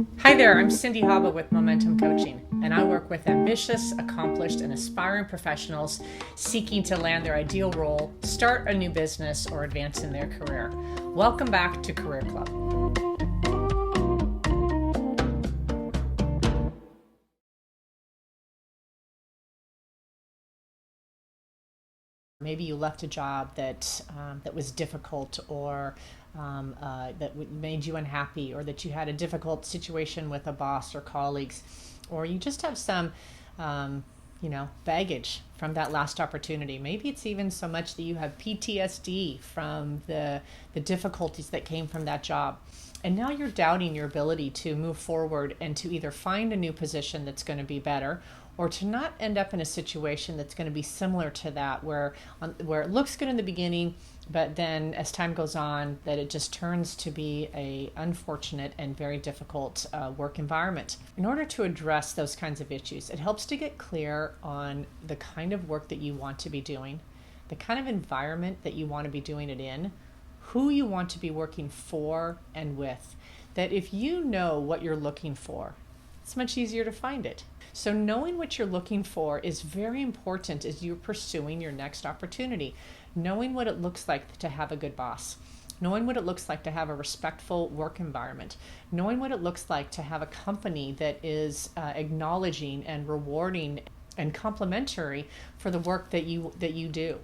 Hi there, I'm Cindy Haba with Momentum Coaching, and I work with ambitious, accomplished, and aspiring professionals seeking to land their ideal role, start a new business, or advance in their career. Welcome back to Career Club. Maybe you left a job that was difficult, or that made you unhappy, or that you had a difficult situation with a boss or colleagues, or you just have some baggage from that last opportunity. Maybe it's even so much that you have PTSD from the difficulties that came from that job. And now you're doubting your ability to move forward and to either find a new position that's going to be better, or to not end up in a situation that's going to be similar to that, where it looks good in the beginning, but then as time goes on, that it just turns to be a unfortunate and very difficult work environment. In order to address those kinds of issues, it helps to get clear on the kind of work that you want to be doing, the kind of environment that you want to be doing it in, who you want to be working for and with. That if you know what you're looking for, it's much easier to find it. So knowing what you're looking for is very important as you're pursuing your next opportunity. Knowing what it looks like to have a good boss, knowing what it looks like to have a respectful work environment, knowing what it looks like to have a company that is acknowledging and rewarding and complimentary for the work that you do.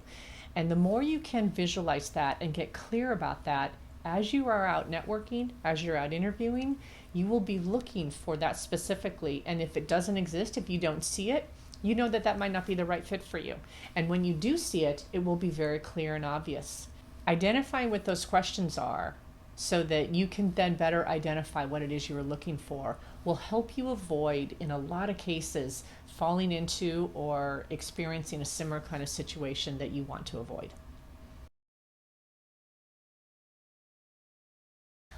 And the more you can visualize that and get clear about that, as you are out networking, as you're out interviewing, you will be looking for that specifically. And if it doesn't exist, if you don't see it, you know that might not be the right fit for you. And when you do see it, it will be very clear and obvious. Identifying what those questions are so that you can then better identify what it is you are looking for will help you avoid, in a lot of cases, falling into or experiencing a similar kind of situation that you want to avoid.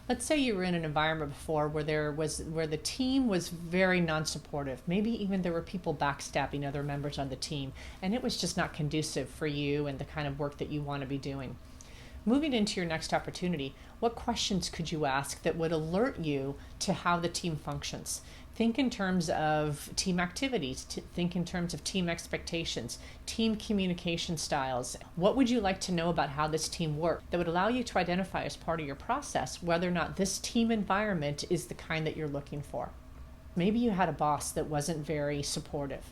Let's say you were in an environment before where the team was very non-supportive. Maybe even there were people backstabbing other members on the team, and it was just not conducive for you and the kind of work that you want to be doing. Moving into your next opportunity, what questions could you ask that would alert you to how the team functions? Think in terms of team activities, think in terms of team expectations, team communication styles. What would you like to know about how this team works that would allow you to identify as part of your process whether or not this team environment is the kind that you're looking for? Maybe you had a boss that wasn't very supportive,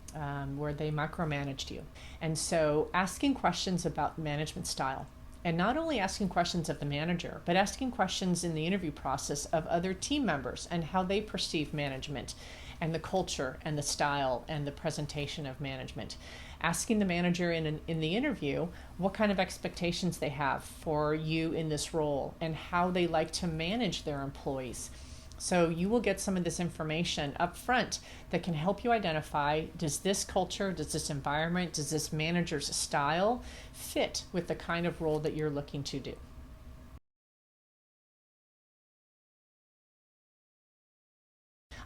where they micromanaged you. And so asking questions about management style. And not only asking questions of the manager, but asking questions in the interview process of other team members and how they perceive management and the culture and the style and the presentation of management. Asking the manager in the interview what kind of expectations they have for you in this role and how they like to manage their employees. So you will get some of this information up front that can help you identify, does this culture, does this environment, does this manager's style fit with the kind of role that you're looking to do?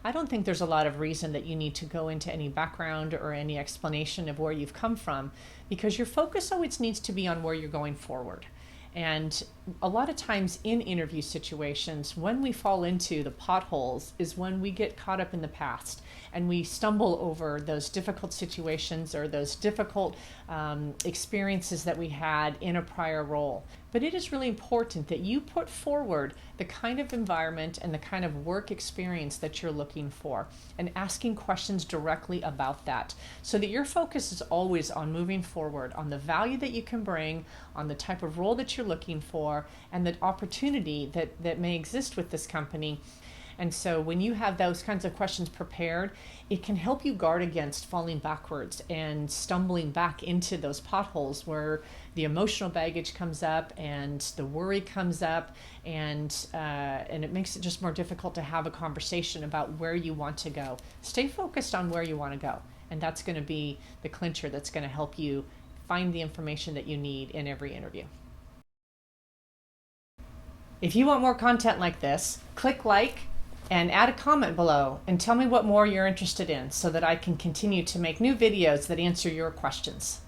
I don't think there's a lot of reason that you need to go into any background or any explanation of where you've come from, because your focus always needs to be on where you're going forward. And a lot of times in interview situations, when we fall into the potholes is when we get caught up in the past and we stumble over those difficult situations or those difficult experiences that we had in a prior role. But it is really important that you put forward the kind of environment and the kind of work experience that you're looking for and asking questions directly about that so that your focus is always on moving forward, on the value that you can bring, on the type of role that you're looking for, and the opportunity that may exist with this company. And so when you have those kinds of questions prepared, it can help you guard against falling backwards and stumbling back into those potholes where the emotional baggage comes up and the worry comes up, and it makes it just more difficult to have a conversation about where you want to go. Stay focused on where you want to go, and that's going to be the clincher that's going to help you find the information that you need in every interview. If you want more content like this, click like and add a comment below and tell me what more you're interested in so that I can continue to make new videos that answer your questions.